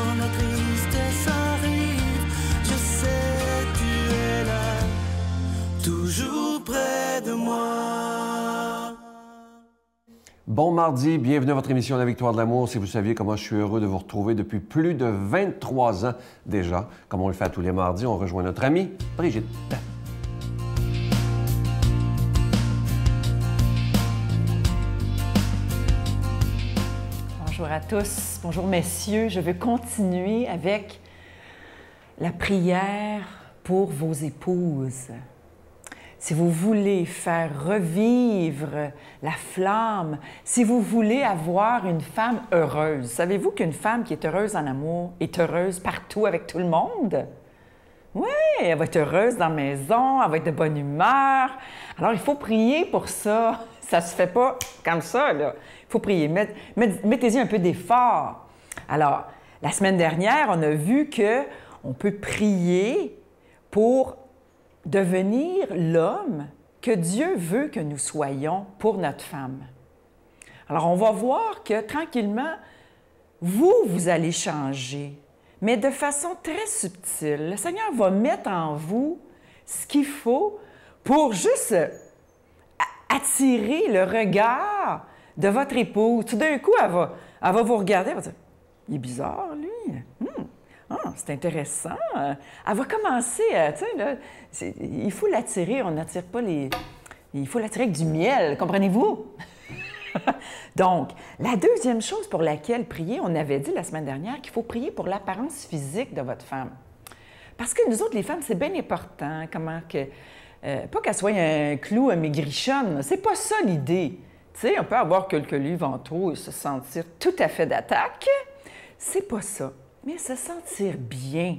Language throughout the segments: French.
quand la tristesse arrive, je sais tu es là, toujours près de moi. Bon mardi, bienvenue à votre émission La Victoire de l'amour. Si vous saviez comment je suis heureux de vous retrouver depuis plus de 23 ans déjà, comme on le fait tous les mardis, on rejoint notre amie Brigitte. Bonjour à tous, bonjour messieurs. Je veux continuer avec la prière pour vos épouses. Si vous voulez faire revivre la flamme, si vous voulez avoir une femme heureuse, savez-vous qu'une femme qui est heureuse en amour est heureuse partout avec tout le monde? Oui, elle va être heureuse dans la maison, elle va être de bonne humeur. Alors, il faut prier pour ça. Ça ne se fait pas comme ça, là. Il faut prier. Mettez-y un peu d'effort. Alors, la semaine dernière, on a vu qu'on peut prier pour devenir l'homme que Dieu veut que nous soyons pour notre femme. Alors, on va voir que tranquillement, vous allez changer, mais de façon très subtile. Le Seigneur va mettre en vous ce qu'il faut pour juste attirer le regard de votre épouse. Tout d'un coup, elle va vous regarder, elle va dire « Il est bizarre, lui. Ah, c'est intéressant. » Elle va commencer, tu sais, là, il faut l'attirer, on n'attire pas les... Il faut l'attirer avec du miel, comprenez-vous? Donc, la deuxième chose pour laquelle prier, on avait dit la semaine dernière qu'il faut prier pour l'apparence physique de votre femme. Parce que nous autres, les femmes, c'est bien important, comment que... pas qu'elle soit un clou, un maigrichonne, c'est pas ça l'idée. Tu sais, on peut avoir quelques livres en trop et se sentir tout à fait d'attaque. C'est pas ça. Mais se sentir bien,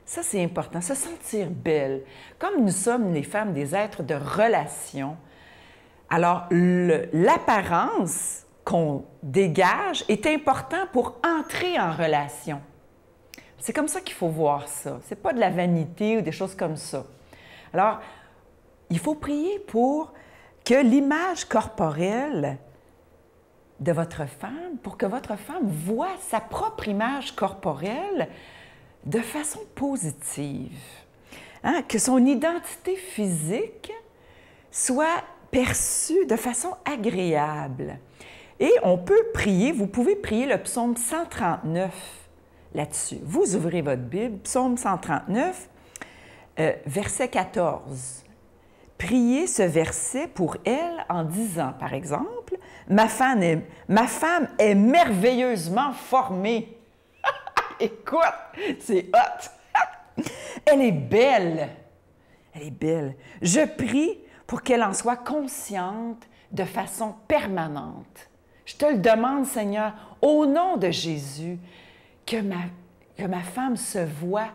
ça c'est important, se sentir belle. Comme nous sommes les femmes des êtres de relation, alors l'apparence qu'on dégage est important pour entrer en relation. C'est comme ça qu'il faut voir ça. C'est pas de la vanité ou des choses comme ça. Alors, il faut prier pour que l'image corporelle de votre femme, pour que votre femme voie sa propre image corporelle de façon positive. Hein? Que son identité physique soit perçue de façon agréable. Et on peut prier, vous pouvez prier le psaume 139 là-dessus. Vous ouvrez votre Bible, psaume 139, verset 14. Priez ce verset pour elle en disant, par exemple, « Ma femme est merveilleusement formée. » Écoute, c'est hot! Elle est belle. Elle est belle. Je prie pour qu'elle en soit consciente de façon permanente. Je te le demande, Seigneur, au nom de Jésus, que ma femme se voie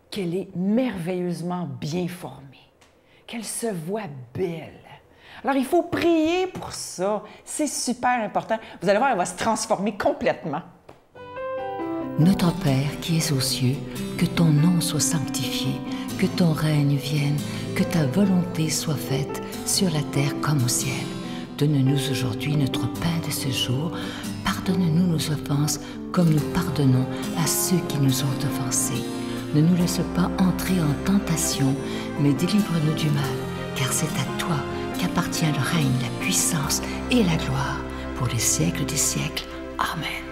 qu'elle est merveilleusement bien formée, qu'elle se voit belle. Alors, il faut prier pour ça. C'est super important. Vous allez voir, elle va se transformer complètement. Notre Père qui es aux cieux, que ton nom soit sanctifié, que ton règne vienne, que ta volonté soit faite sur la terre comme au ciel. Donne-nous aujourd'hui notre pain de ce jour. Pardonne-nous nos offenses comme nous pardonnons à ceux qui nous ont offensés. Ne nous laisse pas entrer en tentation, mais délivre-nous du mal, car c'est à toi qu'appartient le règne, la puissance et la gloire pour les siècles des siècles. Amen.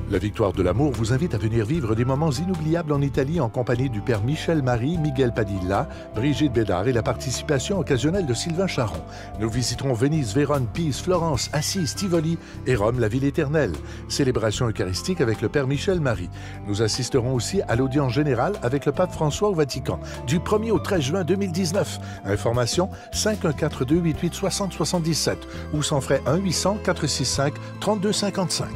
La Victoire de l'amour vous invite à venir vivre des moments inoubliables en Italie en compagnie du père Michel Marie, Miguel Padilla, Brigitte Bédard et la participation occasionnelle de Sylvain Charon. Nous visiterons Venise, Vérone, Pise, Florence, Assise, Tivoli et Rome, la ville éternelle. Célébration eucharistique avec le père Michel Marie. Nous assisterons aussi à l'audience générale avec le pape François au Vatican du 1er au 13 juin 2019. Information 514-288-6077 ou sans frais 1-800-465-3255.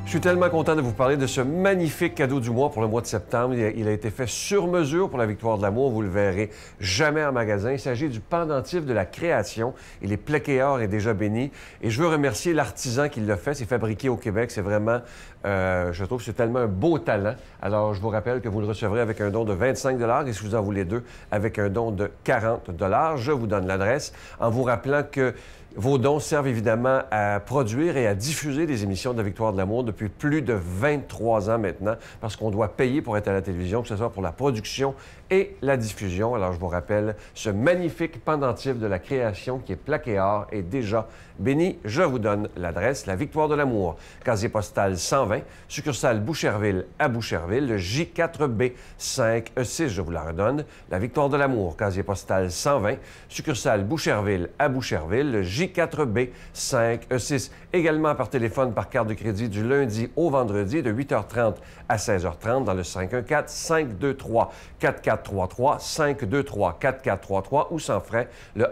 Je suis tellement content de vous parler de ce magnifique cadeau du mois pour le mois de septembre. Il a été fait sur mesure pour la Victoire de l'amour. Vous le verrez jamais en magasin. Il s'agit du pendentif de la création. Il est plaqué or et déjà béni. Et je veux remercier l'artisan qui l'a fait. C'est fabriqué au Québec. C'est vraiment, je trouve que c'est tellement un beau talent. Alors, je vous rappelle que vous le recevrez avec un don de 25 $ et si vous en voulez deux, avec un don de 40 $. Je vous donne l'adresse en vous rappelant que Vos dons servent évidemment à produire et à diffuser des émissions de la Victoire de l'amour depuis plus de 23 ans maintenant, parce qu'on doit payer pour être à la télévision, que ce soit pour la production et la diffusion. Alors, je vous rappelle, ce magnifique pendentif de la création qui est plaqué or est déjà béni. Je vous donne l'adresse, la Victoire de l'amour, casier postal 120, succursale Boucherville à Boucherville, le J4B 5E6, je vous la redonne. La Victoire de l'amour, casier postal 120, succursale Boucherville à Boucherville, le J4B 5E6. Également par téléphone, par carte de crédit du lundi au vendredi de 8h30 à 16h30 dans le 514-523-4433, 523-4433 ou sans frais, le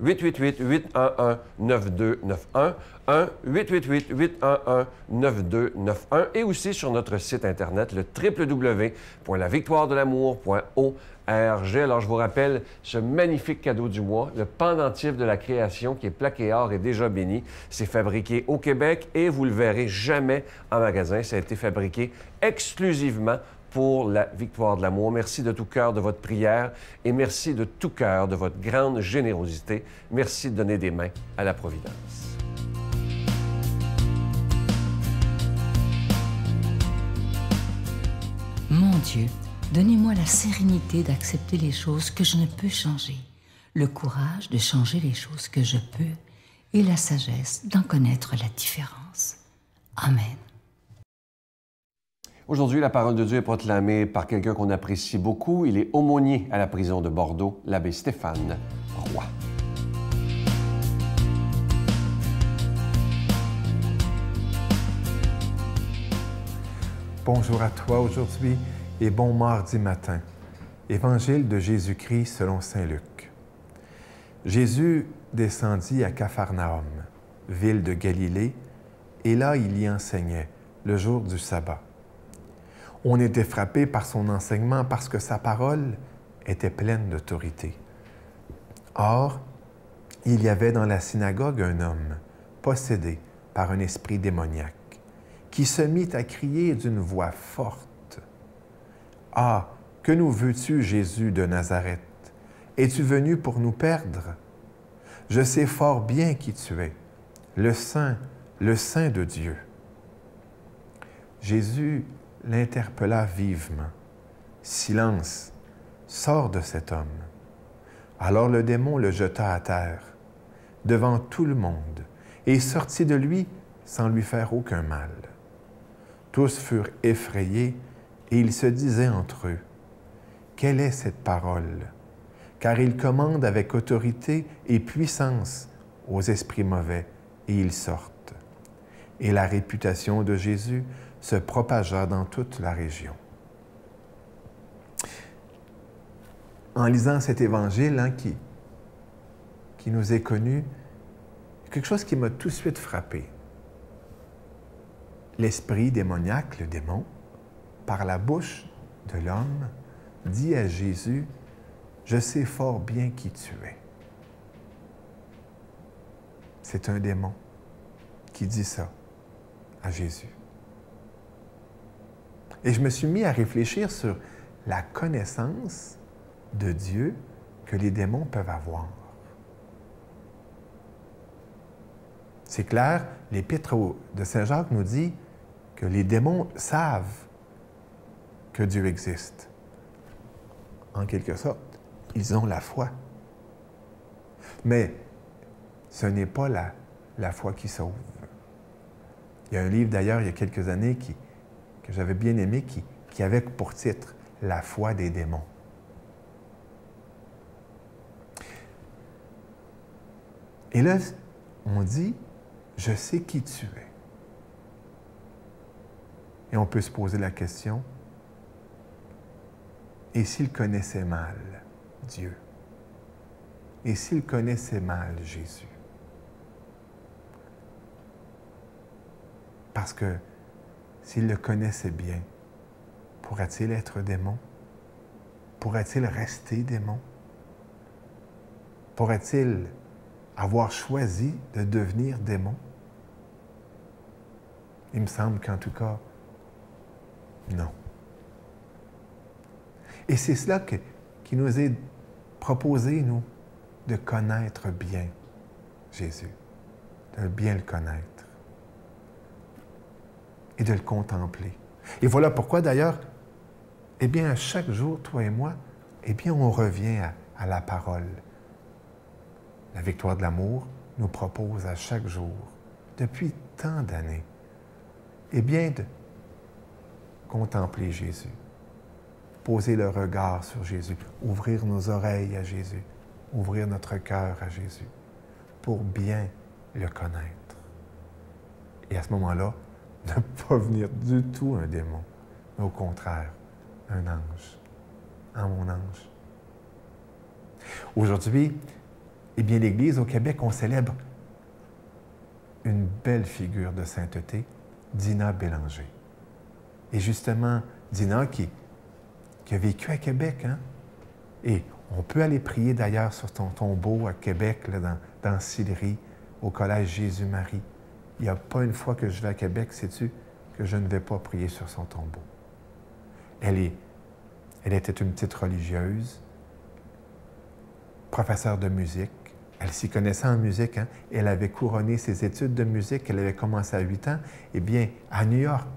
1-888-811-9291, 1-888-811-9291 et aussi sur notre site Internet, le www.lavictoiredelamour.org. Alors, je vous rappelle ce magnifique cadeau du mois, le pendentif de la création qui est plaqué or et déjà béni. C'est fabriqué au Québec et vous le verrez jamais en magasin. Ça a été fabriqué exclusivement pour la Victoire de l'amour. Merci de tout cœur de votre prière et merci de tout cœur de votre grande générosité. Merci de donner des mains à la Providence. Mon Dieu, donnez-moi la sérénité d'accepter les choses que je ne peux changer, le courage de changer les choses que je peux et la sagesse d'en connaître la différence. Amen. Aujourd'hui, la parole de Dieu est proclamée par quelqu'un qu'on apprécie beaucoup. Il est aumônier à la prison de Bordeaux, l'abbé Stéphane Roy. Bonjour à toi aujourd'hui et bon mardi matin. Évangile de Jésus-Christ selon saint Luc. Jésus descendit à Capharnaüm, ville de Galilée, et là il y enseignait, le jour du sabbat. On était frappé par son enseignement parce que sa parole était pleine d'autorité. Or, il y avait dans la synagogue un homme, possédé par un esprit démoniaque, qui se mit à crier d'une voix forte. « Ah, que nous veux-tu, Jésus de Nazareth? Es-tu venu pour nous perdre? Je sais fort bien qui tu es, le Saint de Dieu. » Jésus l'interpella vivement. « Silence, sors de cet homme. » Alors le démon le jeta à terre, devant tout le monde, et sortit de lui sans lui faire aucun mal. Tous furent effrayés, et ils se disaient entre eux, « Quelle est cette parole? Car il commande avec autorité et puissance aux esprits mauvais, et ils sortent. » Et la réputation de Jésus se propagea dans toute la région. En lisant cet évangile qui nous est connu, quelque chose qui m'a tout de suite frappé. L'esprit démoniaque, le démon, par la bouche de l'homme, dit à Jésus, « Je sais fort bien qui tu es. » C'est un démon qui dit ça à Jésus. Et je me suis mis à réfléchir sur la connaissance de Dieu que les démons peuvent avoir. C'est clair, l'Épître de Saint Jacques nous dit que les démons savent que Dieu existe. En quelque sorte, ils ont la foi. Mais ce n'est pas la foi qui sauve. Il y a un livre d'ailleurs, il y a quelques années, que j'avais bien aimé, qui avait pour titre « La foi des démons ». Et là, on dit « Je sais qui tu es ». Et on peut se poser la question, et s'il connaissait mal Dieu? Et s'il connaissait mal Jésus? Parce que s'il le connaissait bien, pourra-t-il être démon? Pourra-t-il rester démon? Pourra-t-il avoir choisi de devenir démon? Il me semble qu'en tout cas, non. Et c'est cela qui nous est proposé, nous, de connaître bien Jésus, de bien le connaître et de le contempler. Et voilà pourquoi, d'ailleurs, eh bien, à chaque jour, toi et moi, eh bien, on revient à la parole. La victoire de l'amour nous propose à chaque jour, depuis tant d'années, eh bien, de contempler Jésus, poser le regard sur Jésus, ouvrir nos oreilles à Jésus, ouvrir notre cœur à Jésus, pour bien le connaître. Et à ce moment-là, ne pas venir du tout un démon, mais au contraire, un ange. Ah, mon ange. Aujourd'hui, eh bien, l'Église au Québec, on célèbre une belle figure de sainteté, Dina Bélanger. Et justement, Dina qui a vécu à Québec, hein? Et on peut aller prier d'ailleurs sur ton tombeau à Québec, là, dans Sillery, au Collège Jésus-Marie. Il n'y a pas une fois que je vais à Québec, sais-tu, que je ne vais pas prier sur son tombeau. Elle était une petite religieuse, professeure de musique. Elle s'y connaissait en musique, hein? Elle avait couronné ses études de musique, elle avait commencé à 8 ans, eh bien, à New York,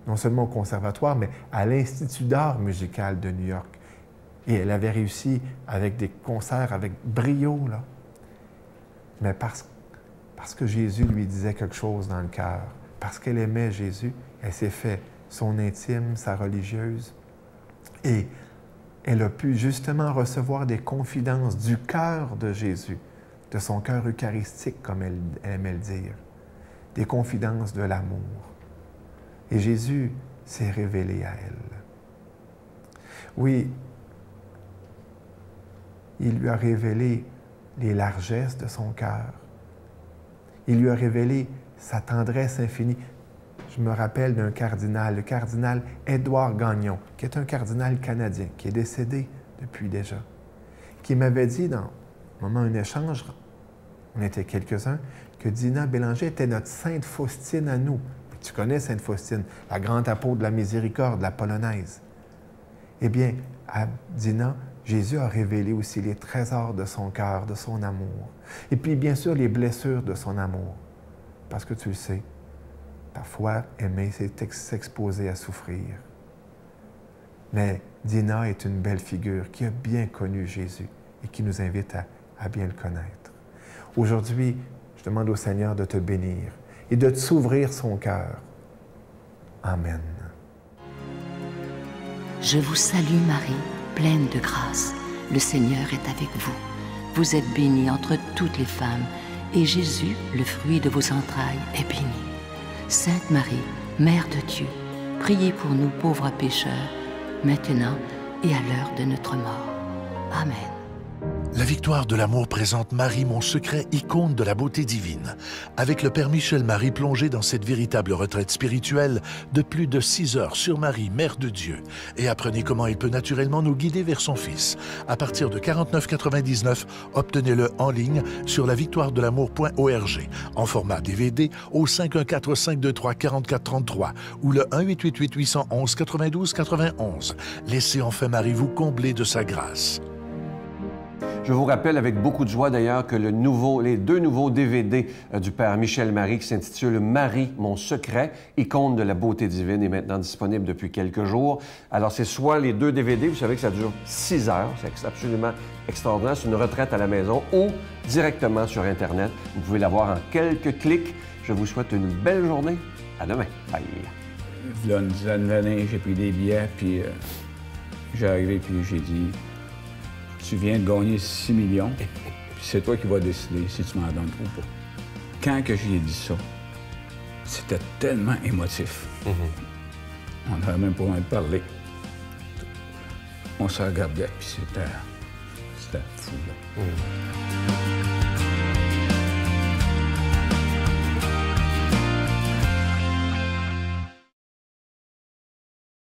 non seulement au conservatoire, mais à l'Institut d'art musical de New York. Et elle avait réussi avec des concerts avec brio, là. Mais parce que Jésus lui disait quelque chose dans le cœur, parce qu'elle aimait Jésus, elle s'est fait son intime, sa religieuse, et elle a pu justement recevoir des confidences du cœur de Jésus, de son cœur eucharistique, comme elle aimait le dire, des confidences de l'amour. Et Jésus s'est révélé à elle. Oui, il lui a révélé les largesses de son cœur. Il lui a révélé sa tendresse infinie. Je me rappelle d'un cardinal, le cardinal Édouard Gagnon, qui est un cardinal canadien, qui est décédé depuis déjà, qui m'avait dit, dans un moment d'un échange, on était quelques-uns, que Dina Bélanger était notre Sainte Faustine à nous. Tu connais Sainte Faustine, la grande apôtre de la miséricorde, la polonaise. Eh bien, à Dina, Jésus a révélé aussi les trésors de son cœur, de son amour. Et puis, bien sûr, les blessures de son amour. Parce que tu le sais, parfois, aimer, c'est s'exposer à souffrir. Mais Dina est une belle figure qui a bien connu Jésus et qui nous invite à bien le connaître. Aujourd'hui, je demande au Seigneur de te bénir et de s'ouvrir son cœur. Amen. Je vous salue Marie, pleine de grâce. Le Seigneur est avec vous. Vous êtes bénie entre toutes les femmes, et Jésus, le fruit de vos entrailles, est béni. Sainte Marie, Mère de Dieu, priez pour nous pauvres pécheurs, maintenant et à l'heure de notre mort. Amen. La victoire de l'amour présente Marie, mon secret, icône de la beauté divine. Avec le Père Michel Marie plongé dans cette véritable retraite spirituelle de plus de 6 heures sur Marie, Mère de Dieu. Et apprenez comment il peut naturellement nous guider vers son Fils. À partir de 49,99, obtenez-le en ligne sur lavictoiredelamour.org en format DVD au 514-523-4433 ou le 1-888-811-92-91. Laissez enfin Marie vous combler de sa grâce. Je vous rappelle avec beaucoup de joie d'ailleurs que les 2 nouveaux DVD du Père Michel Marie qui s'intitulent « Marie, mon secret, icône de la beauté divine » est maintenant disponible depuis quelques jours. Alors c'est soit les 2 DVD, vous savez que ça dure 6 heures, c'est absolument extraordinaire, c'est une retraite à la maison, ou directement sur Internet. Vous pouvez l'avoir en quelques clics. Je vous souhaite une belle journée. À demain. Bye. Il y a une dizaine d'années, j'ai pris des billets, puis j'ai arrivé, puis j'ai dit... Tu viens de gagner 6 millions, puis c'est toi qui vas décider si tu m'en donnes ou pas. Quand que j'y ai dit ça, c'était tellement émotif. On n'avait même pas envie de parler. On se regardait, puis c'était fou, là.